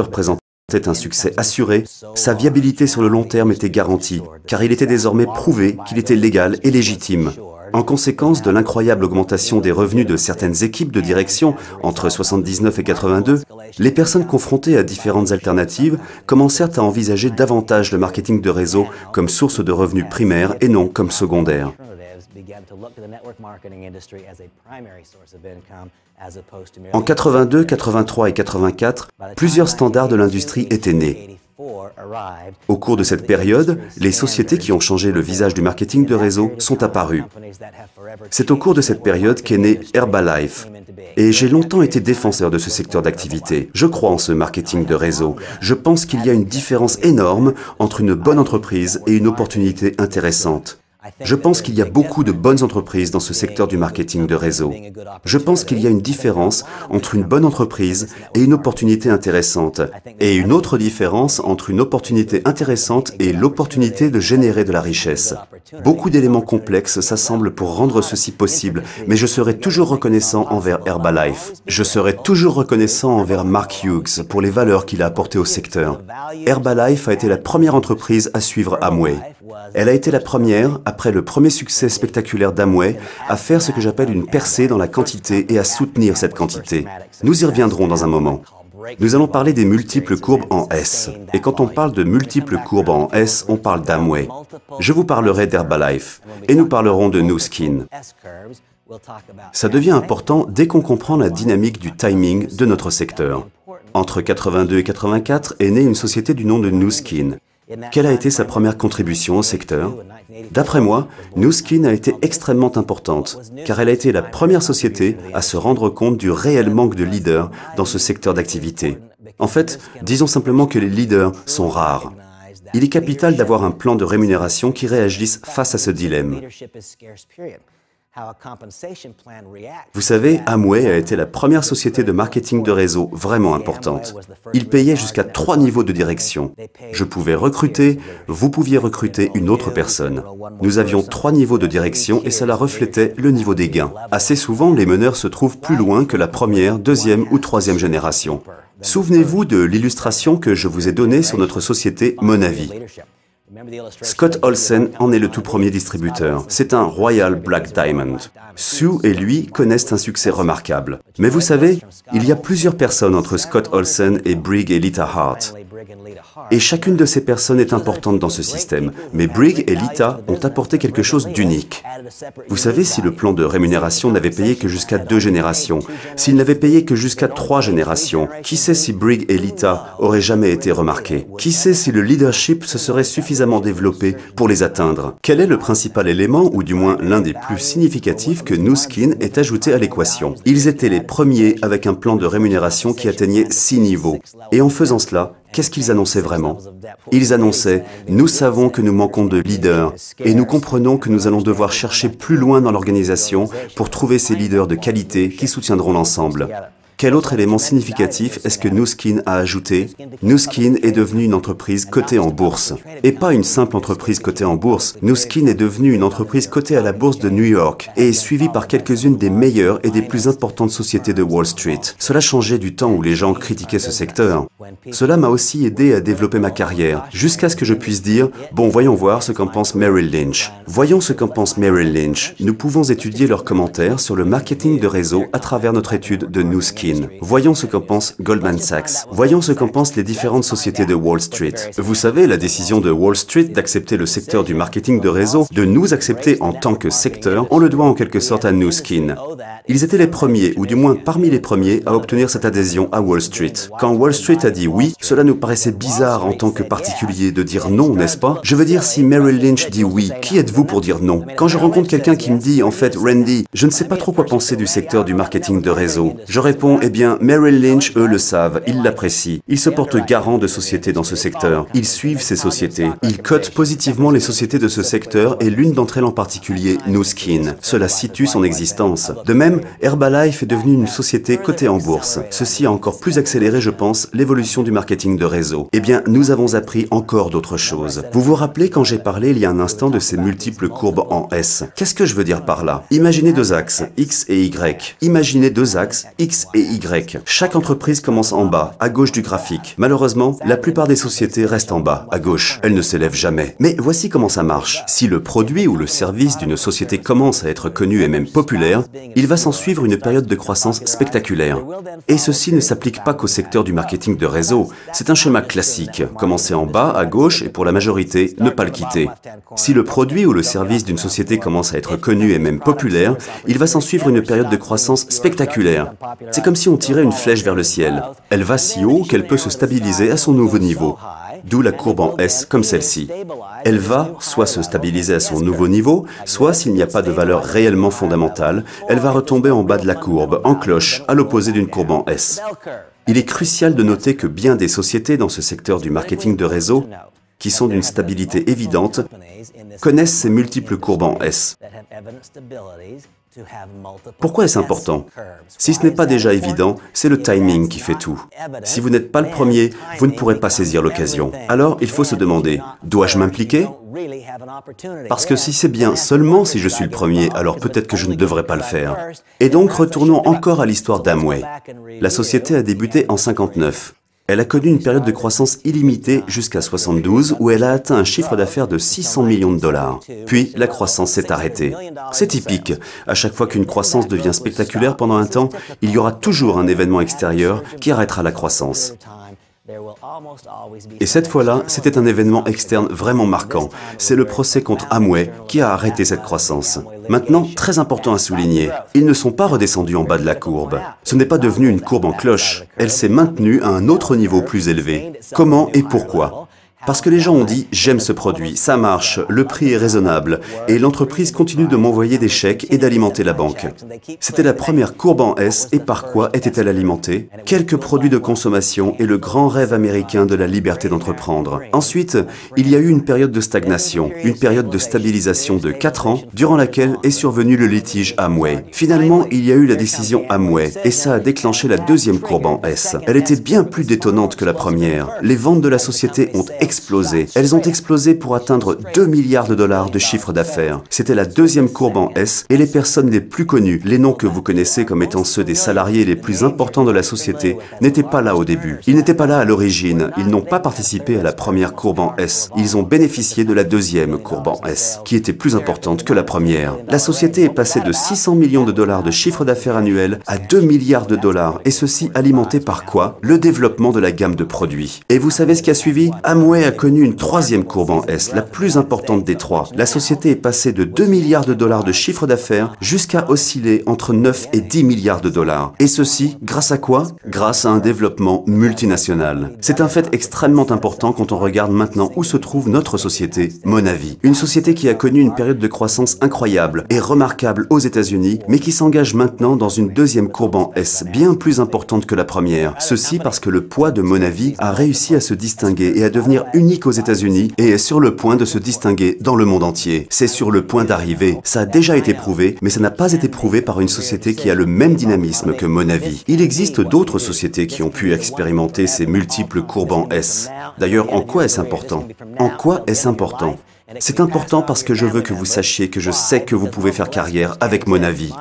présentait un succès assuré, sa viabilité sur le long terme était garantie, car il était désormais prouvé qu'il était légal et légitime. En conséquence de l'incroyable augmentation des revenus de certaines équipes de direction entre 79 et 82, les personnes confrontées à différentes alternatives commencèrent à envisager davantage le marketing de réseau comme source de revenus primaires et non comme secondaire. En 82, 83 et 84, plusieurs standards de l'industrie étaient nés. Au cours de cette période, les sociétés qui ont changé le visage du marketing de réseau sont apparues. C'est au cours de cette période qu'est né Herbalife. Et j'ai longtemps été défenseur de ce secteur d'activité. Je crois en ce marketing de réseau. Je pense qu'il y a une différence énorme entre une bonne entreprise et une opportunité intéressante. Je pense qu'il y a beaucoup de bonnes entreprises dans ce secteur du marketing de réseau. Je pense qu'il y a une différence entre une bonne entreprise et une opportunité intéressante, et une autre différence entre une opportunité intéressante et l'opportunité de générer de la richesse. Beaucoup d'éléments complexes s'assemblent pour rendre ceci possible, mais je serai toujours reconnaissant envers Herbalife. Je serai toujours reconnaissant envers Mark Hughes pour les valeurs qu'il a apportées au secteur. Herbalife a été la première entreprise à suivre Amway. Elle a été la première, après le premier succès spectaculaire d'Amway, à faire ce que j'appelle une percée dans la quantité et à soutenir cette quantité. Nous y reviendrons dans un moment. Nous allons parler des multiples courbes en S. Et quand on parle de multiples courbes en S, on parle d'Amway. Je vous parlerai d'Herbalife et nous parlerons de Nu Skin. Ça devient important dès qu'on comprend la dynamique du timing de notre secteur. Entre 82 et 84 est née une société du nom de Nu Skin. Quelle a été sa première contribution au secteur? D'après moi, Nu Skin a été extrêmement importante, car elle a été la première société à se rendre compte du réel manque de leaders dans ce secteur d'activité. En fait, disons simplement que les leaders sont rares. Il est capital d'avoir un plan de rémunération qui réagisse face à ce dilemme. Vous savez, Amway a été la première société de marketing de réseau vraiment importante. Il payait jusqu'à 3 niveaux de direction. Je pouvais recruter, vous pouviez recruter une autre personne. Nous avions 3 niveaux de direction et cela reflétait le niveau des gains. Assez souvent, les meneurs se trouvent plus loin que la première, deuxième ou troisième génération. Souvenez-vous de l'illustration que je vous ai donnée sur notre société Monavi. Scott Olsen en est le tout premier distributeur. C'est un Royal Black Diamond. Sue et lui connaissent un succès remarquable. Mais vous savez, il y a plusieurs personnes entre Scott Olsen et Brigg et Lita Hart. Et chacune de ces personnes est importante dans ce système. Mais Brigg et Lita ont apporté quelque chose d'unique. Vous savez, si le plan de rémunération n'avait payé que jusqu'à 2 générations, s'il n'avait payé que jusqu'à 3 générations, qui sait si Brigg et Lita auraient jamais été remarqués? Qui sait si le leadership se serait suffisamment développé pour les atteindre? Quel est le principal élément, ou du moins l'un des plus significatifs, que Nu Skin ait ajouté à l'équation? Ils étaient les premiers avec un plan de rémunération qui atteignait 6 niveaux. Et en faisant cela, qu'est-ce qu'ils annonçaient vraiment? Ils annonçaient « Nous savons que nous manquons de leaders et nous comprenons que nous allons devoir chercher plus loin dans l'organisation pour trouver ces leaders de qualité qui soutiendront l'ensemble. » Quel autre élément significatif est-ce que Nu Skin a ajouté? Nu Skin est devenue une entreprise cotée en bourse. Et pas une simple entreprise cotée en bourse. Nu Skin est devenue une entreprise cotée à la bourse de New York et est suivie par quelques-unes des meilleures et des plus importantes sociétés de Wall Street. Cela changeait du temps où les gens critiquaient ce secteur. Cela m'a aussi aidé à développer ma carrière, jusqu'à ce que je puisse dire « Bon, voyons voir ce qu'en pense Merrill Lynch ». Voyons ce qu'en pense Merrill Lynch. Nous pouvons étudier leurs commentaires sur le marketing de réseau à travers notre étude de Nu Skin. Voyons ce qu'en pense Goldman Sachs. Voyons ce qu'en pensent les différentes sociétés de Wall Street. Vous savez, la décision de Wall Street d'accepter le secteur du marketing de réseau, de nous accepter en tant que secteur, on le doit en quelque sorte à Nu Skin. Ils étaient les premiers, ou du moins parmi les premiers, à obtenir cette adhésion à Wall Street. Quand Wall Street a dit oui, cela nous paraissait bizarre en tant que particulier de dire non, n'est-ce pas? Je veux dire, si Merrill Lynch dit oui, qui êtes-vous pour dire non? Quand je rencontre quelqu'un qui me dit, en fait, Randy, je ne sais pas trop quoi penser du secteur du marketing de réseau, je réponds, eh bien, Merrill Lynch, eux, le savent, ils l'apprécient. Ils se portent garant de sociétés dans ce secteur. Ils suivent ces sociétés. Ils cotent positivement les sociétés de ce secteur et l'une d'entre elles en particulier, Nu Skin. Cela situe son existence. De même, Herbalife est devenue une société cotée en bourse. Ceci a encore plus accéléré, je pense, l'évolution du marketing de réseau. Eh bien, nous avons appris encore d'autres choses. Vous vous rappelez quand j'ai parlé il y a un instant de ces multiples courbes en S? Qu'est-ce que je veux dire par là? Imaginez deux axes, X et Y. Imaginez deux axes, X et Y. Chaque entreprise commence en bas, à gauche du graphique. Malheureusement, la plupart des sociétés restent en bas, à gauche. Elles ne s'élèvent jamais. Mais voici comment ça marche. Si le produit ou le service d'une société commence à être connu et même populaire, il va s'en suivre une période de croissance spectaculaire. Et ceci ne s'applique pas qu'au secteur du marketing de réseau. C'est un schéma classique. Commencer en bas, à gauche, et pour la majorité, ne pas le quitter. Si le produit ou le service d'une société commence à être connu et même populaire, il va s'en suivre une période de croissance spectaculaire. C'est comme si on tirait une flèche vers le ciel. Elle va si haut qu'elle peut se stabiliser à son nouveau niveau. D'où la courbe en S comme celle-ci. Elle va soit se stabiliser à son nouveau niveau, soit s'il n'y a pas de valeur réellement fondamentale, elle va retomber en bas de la courbe, en cloche, à l'opposé d'une courbe en S. Il est crucial de noter que bien des sociétés dans ce secteur du marketing de réseau, qui sont d'une stabilité évidente, connaissent ces multiples courbes en S. Pourquoi est-ce important? Si ce n'est pas déjà évident, c'est le timing qui fait tout. Si vous n'êtes pas le premier, vous ne pourrez pas saisir l'occasion. Alors, il faut se demander, dois-je m'impliquer? Parce que si c'est bien seulement si je suis le premier, alors peut-être que je ne devrais pas le faire. Et donc, retournons encore à l'histoire d'Amway. La société a débuté en 59. Elle a connu une période de croissance illimitée jusqu'à 72 où elle a atteint un chiffre d'affaires de 600 millions de dollars. Puis, la croissance s'est arrêtée. C'est typique. À chaque fois qu'une croissance devient spectaculaire pendant un temps, il y aura toujours un événement extérieur qui arrêtera la croissance. Et cette fois-là, c'était un événement externe vraiment marquant. C'est le procès contre Amway qui a arrêté cette croissance. Maintenant, très important à souligner, ils ne sont pas redescendus en bas de la courbe. Ce n'est pas devenu une courbe en cloche. Elle s'est maintenue à un autre niveau plus élevé. Comment et pourquoi ? Parce que les gens ont dit « j'aime ce produit, ça marche, le prix est raisonnable » et l'entreprise continue de m'envoyer des chèques et d'alimenter la banque. C'était la première courbe en S et par quoi était-elle alimentée? Quelques produits de consommation et le grand rêve américain de la liberté d'entreprendre. Ensuite, il y a eu une période de stagnation, une période de stabilisation de 4 ans, durant laquelle est survenu le litige Amway. Finalement, il y a eu la décision Amway et ça a déclenché la deuxième courbe en S. Elle était bien plus détonnante que la première. Les ventes de la société ont explosé. Elles ont explosé pour atteindre 2 milliards de dollars de chiffre d'affaires. C'était la deuxième courbe en S et les personnes les plus connues, les noms que vous connaissez comme étant ceux des salariés les plus importants de la société, n'étaient pas là au début. Ils n'étaient pas là à l'origine. Ils n'ont pas participé à la première courbe en S. Ils ont bénéficié de la deuxième courbe en S, qui était plus importante que la première. La société est passée de 600 millions de dollars de chiffre d'affaires annuel à 2 milliards de dollars, et ceci alimenté par quoi? Le développement de la gamme de produits. Et vous savez ce qui a suivi? Amway a connu une troisième courbe en S, la plus importante des trois. La société est passée de 2 milliards de dollars de chiffre d'affaires jusqu'à osciller entre 9 et 10 milliards de dollars. Et ceci, grâce à quoi? Grâce à un développement multinational. C'est un fait extrêmement important quand on regarde maintenant où se trouve notre société, Monavi. Une société qui a connu une période de croissance incroyable et remarquable aux États-Unis, mais qui s'engage maintenant dans une deuxième courbe en S, bien plus importante que la première. Ceci parce que le poids de Monavi a réussi à se distinguer et à devenir unique aux États-Unis et est sur le point de se distinguer dans le monde entier. C'est sur le point d'arriver. Ça a déjà été prouvé, mais ça n'a pas été prouvé par une société qui a le même dynamisme que Monavi. Il existe d'autres sociétés qui ont pu expérimenter ces multiples courbes en S. D'ailleurs, en quoi est-ce important? En quoi est-ce important? C'est important parce que je veux que vous sachiez que je sais que vous pouvez faire carrière avec Monavi.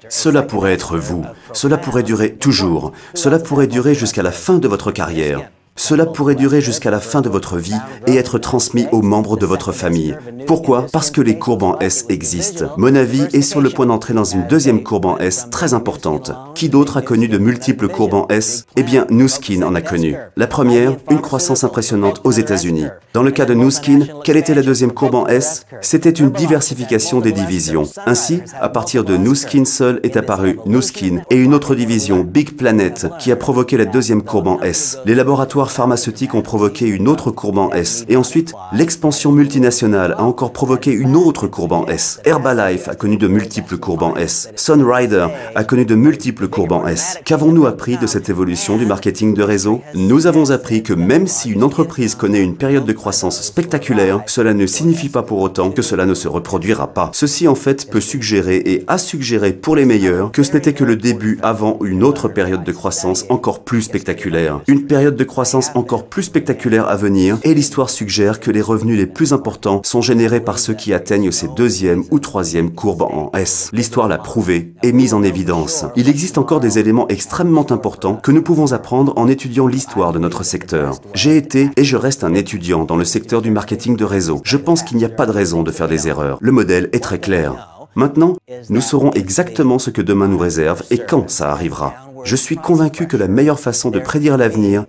Cela pourrait être vous. Cela pourrait durer toujours. Cela pourrait durer jusqu'à la fin de votre carrière. Cela pourrait durer jusqu'à la fin de votre vie et être transmis aux membres de votre famille. Pourquoi? Parce que les courbes en S existent. Monavi est sur le point d'entrer dans une deuxième courbe en S très importante. Qui d'autre a connu de multiples courbes en S? Eh bien, Nu Skin en a connu. La première, une croissance impressionnante aux États-Unis. Dans le cas de Nu Skin, quelle était la deuxième courbe en S? C'était une diversification des divisions. Ainsi, à partir de Nu Skin seul est apparue Nu Skin et une autre division, Big Planet, qui a provoqué la deuxième courbe en S. Les laboratoires pharmaceutiques ont provoqué une autre courbe en S. Et ensuite, l'expansion multinationale a encore provoqué une autre courbe en S. Herbalife a connu de multiples courbes en S. Sunrider a connu de multiples courbes en S. Qu'avons-nous appris de cette évolution du marketing de réseau? Nous avons appris que même si une entreprise connaît une période de croissance spectaculaire, cela ne signifie pas pour autant que cela ne se reproduira pas. Ceci en fait peut suggérer et a suggéré pour les meilleurs que ce n'était que le début avant une autre période de croissance encore plus spectaculaire. Une période de croissance croissance encore plus spectaculaire à venir et l'histoire suggère que les revenus les plus importants sont générés par ceux qui atteignent ces deuxième ou troisième courbes en S. L'histoire l'a prouvé et mise en évidence. Il existe encore des éléments extrêmement importants que nous pouvons apprendre en étudiant l'histoire de notre secteur. J'ai été et je reste un étudiant dans le secteur du marketing de réseau. Je pense qu'il n'y a pas de raison de faire des erreurs. Le modèle est très clair. Maintenant, nous saurons exactement ce que demain nous réserve et quand ça arrivera. Je suis convaincu que la meilleure façon de prédire l'avenir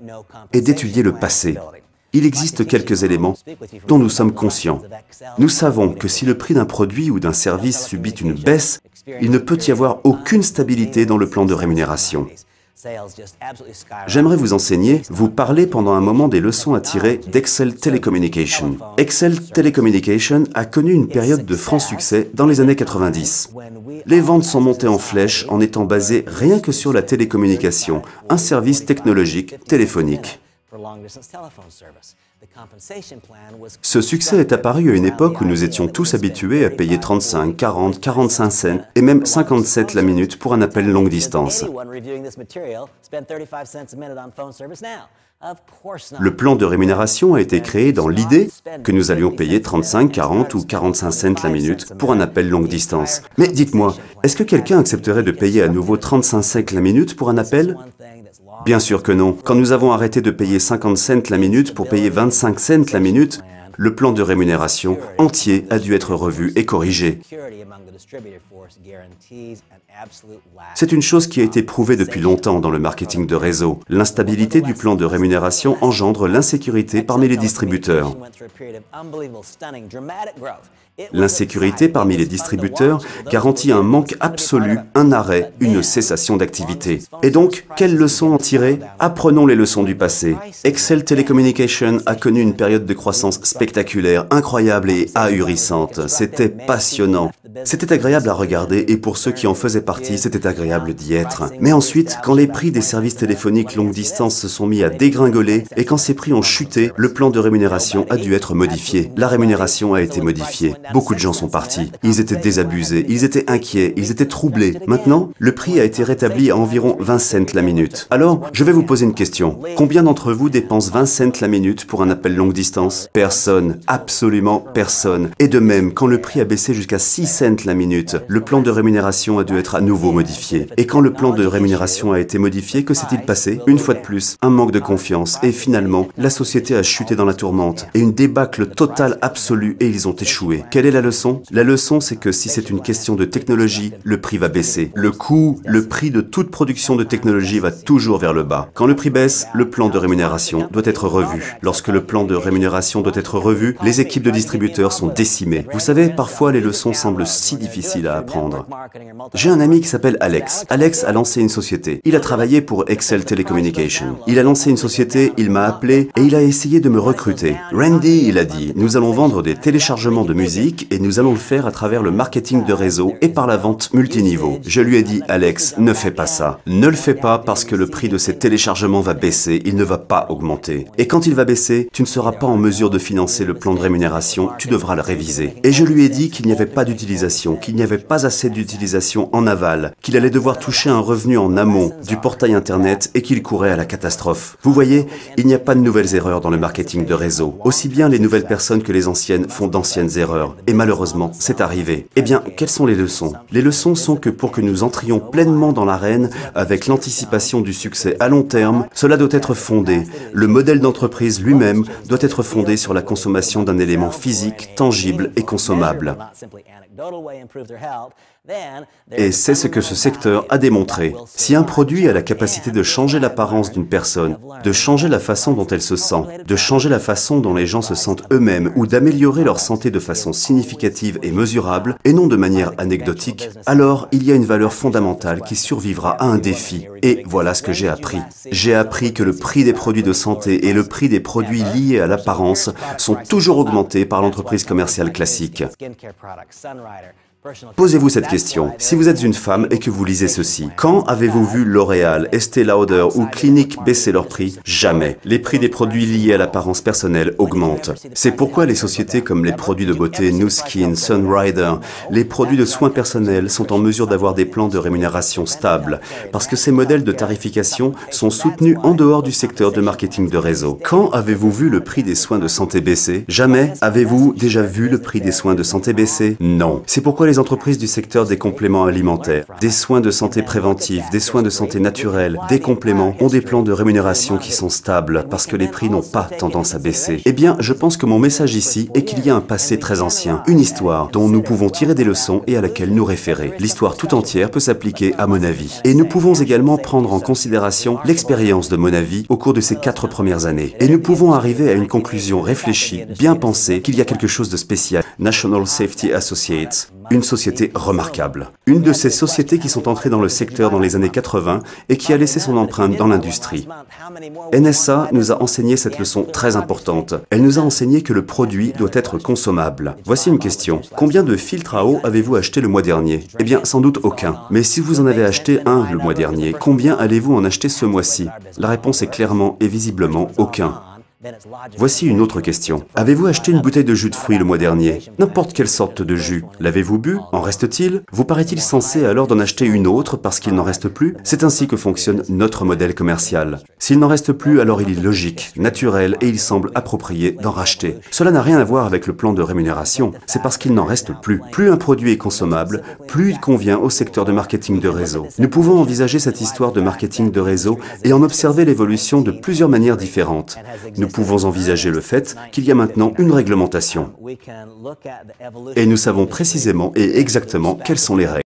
est d'étudier le passé. Il existe quelques éléments dont nous sommes conscients. Nous savons que si le prix d'un produit ou d'un service subit une baisse, il ne peut y avoir aucune stabilité dans le plan de rémunération. J'aimerais vous enseigner, vous parler pendant un moment des leçons à tirer d'Excel Telecommunication. Excel Telecommunication a connu une période de franc succès dans les années 90. Les ventes sont montées en flèche en étant basées rien que sur la télécommunication, un service technologique téléphonique. Ce succès est apparu à une époque où nous étions tous habitués à payer 35, 40, 45 cents et même 57 la minute pour un appel longue distance. Le plan de rémunération a été créé dans l'idée que nous allions payer 35, 40 ou 45 cents la minute pour un appel longue distance. Mais dites-moi, est-ce que quelqu'un accepterait de payer à nouveau 35 cents la minute pour un appel ? Bien sûr que non. Quand nous avons arrêté de payer 50 cents la minute pour payer 25 cents la minute, le plan de rémunération entier a dû être revu et corrigé. C'est une chose qui a été prouvée depuis longtemps dans le marketing de réseau. L'instabilité du plan de rémunération engendre l'insécurité parmi les distributeurs. L'insécurité parmi les distributeurs garantit un manque absolu, un arrêt, une cessation d'activité. Et donc, quelles leçons en tirer? Apprenons les leçons du passé. Excel Telecommunication a connu une période de croissance spectaculaire, incroyable et ahurissante. C'était passionnant. C'était agréable à regarder et pour ceux qui en faisaient partie, c'était agréable d'y être. Mais ensuite, quand les prix des services téléphoniques longue distance se sont mis à dégringoler et quand ces prix ont chuté, le plan de rémunération a dû être modifié. La rémunération a été modifiée. Beaucoup de gens sont partis. Ils étaient désabusés, ils étaient inquiets, ils étaient troublés. Maintenant, le prix a été rétabli à environ 20 cents la minute. Alors, je vais vous poser une question. Combien d'entre vous dépensent 20 cents la minute pour un appel longue distance? Personne, absolument personne. Et de même, quand le prix a baissé jusqu'à 6 cents la minute, le plan de rémunération a dû être à nouveau modifié. Et quand le plan de rémunération a été modifié, que s'est-il passé? Une fois de plus, un manque de confiance. Et finalement, la société a chuté dans la tourmente. Et une débâcle totale absolue et ils ont échoué. Quelle est la leçon? La leçon, c'est que si c'est une question de technologie, le prix va baisser. Le coût, le prix de toute production de technologie va toujours vers le bas. Quand le prix baisse, le plan de rémunération doit être revu. Lorsque le plan de rémunération doit être revu, les équipes de distributeurs sont décimées. Vous savez, parfois les leçons semblent si difficiles à apprendre. J'ai un ami qui s'appelle Alex. Alex a lancé une société. Il a travaillé pour Excel Telecommunication. Il a lancé une société, il m'a appelé et il a essayé de me recruter. Randy, il a dit, nous allons vendre des téléchargements de musique et nous allons le faire à travers le marketing de réseau et par la vente multiniveau. Je lui ai dit, Alex, ne fais pas ça. Ne le fais pas parce que le prix de ces téléchargements va baisser, il ne va pas augmenter. Et quand il va baisser, tu ne seras pas en mesure de financer le plan de rémunération, tu devras le réviser. Et je lui ai dit qu'il n'y avait pas d'utilisation, qu'il n'y avait pas assez d'utilisation en aval, qu'il allait devoir toucher un revenu en amont du portail internet et qu'il courait à la catastrophe. Vous voyez, il n'y a pas de nouvelles erreurs dans le marketing de réseau. Aussi bien les nouvelles personnes que les anciennes font d'anciennes erreurs. Et malheureusement, c'est arrivé. Eh bien, quelles sont les leçons? Les leçons sont que pour que nous entrions pleinement dans l'arène avec l'anticipation du succès à long terme, cela doit être fondé. Le modèle d'entreprise lui-même doit être fondé sur la consommation d'un élément physique, tangible et consommable. Et c'est ce que ce secteur a démontré. Si un produit a la capacité de changer l'apparence d'une personne, de changer la façon dont elle se sent, de changer la façon dont les gens se sentent eux-mêmes ou d'améliorer leur santé de façon significative et mesurable, et non de manière anecdotique, alors il y a une valeur fondamentale qui survivra à un défi. Et voilà ce que j'ai appris. J'ai appris que le prix des produits de santé et le prix des produits liés à l'apparence sont toujours augmentés par l'entreprise commerciale classique. Posez-vous cette question. Si vous êtes une femme et que vous lisez ceci, quand avez-vous vu L'Oréal, Estée Lauder ou Clinique baisser leurs prix? Jamais. Les prix des produits liés à l'apparence personnelle augmentent. C'est pourquoi les sociétés comme les produits de beauté Nu Skin, Sunrider, les produits de soins personnels sont en mesure d'avoir des plans de rémunération stables, parce que ces modèles de tarification sont soutenus en dehors du secteur de marketing de réseau. Quand avez-vous vu le prix des soins de santé baisser? Jamais. Avez-vous déjà vu le prix des soins de santé baisser? Non. C'est pourquoi les entreprises du secteur des compléments alimentaires, des soins de santé préventifs, des soins de santé naturelle, des compléments ont des plans de rémunération qui sont stables parce que les prix n'ont pas tendance à baisser. Eh bien, je pense que mon message ici est qu'il y a un passé très ancien, une histoire dont nous pouvons tirer des leçons et à laquelle nous référer. L'histoire tout entière peut s'appliquer à Monavi. Et nous pouvons également prendre en considération l'expérience de Monavi au cours de ces 4 premières années. Et nous pouvons arriver à une conclusion réfléchie, bien pensée, qu'il y a quelque chose de spécial. National Safety Associates, une société remarquable. Une de ces sociétés qui sont entrées dans le secteur dans les années 80 et qui a laissé son empreinte dans l'industrie. NSA nous a enseigné cette leçon très importante. Elle nous a enseigné que le produit doit être consommable. Voici une question. Combien de filtres à eau avez-vous acheté le mois dernier? Eh bien, sans doute aucun. Mais si vous en avez acheté un le mois dernier, combien allez-vous en acheter ce mois-ci? La réponse est clairement et visiblement aucun. Voici une autre question. Avez-vous acheté une bouteille de jus de fruits le mois dernier? N'importe quelle sorte de jus. L'avez-vous bu? En reste-t-il? Vous paraît-il censé alors d'en acheter une autre parce qu'il n'en reste plus? C'est ainsi que fonctionne notre modèle commercial. S'il n'en reste plus, alors il est logique, naturel et il semble approprié d'en racheter. Cela n'a rien à voir avec le plan de rémunération, c'est parce qu'il n'en reste plus. Plus un produit est consommable, plus il convient au secteur de marketing de réseau. Nous pouvons envisager cette histoire de marketing de réseau et en observer l'évolution de plusieurs manières différentes. Nous pouvons envisager le fait qu'il y a maintenant une réglementation. Et nous savons précisément et exactement quelles sont les règles.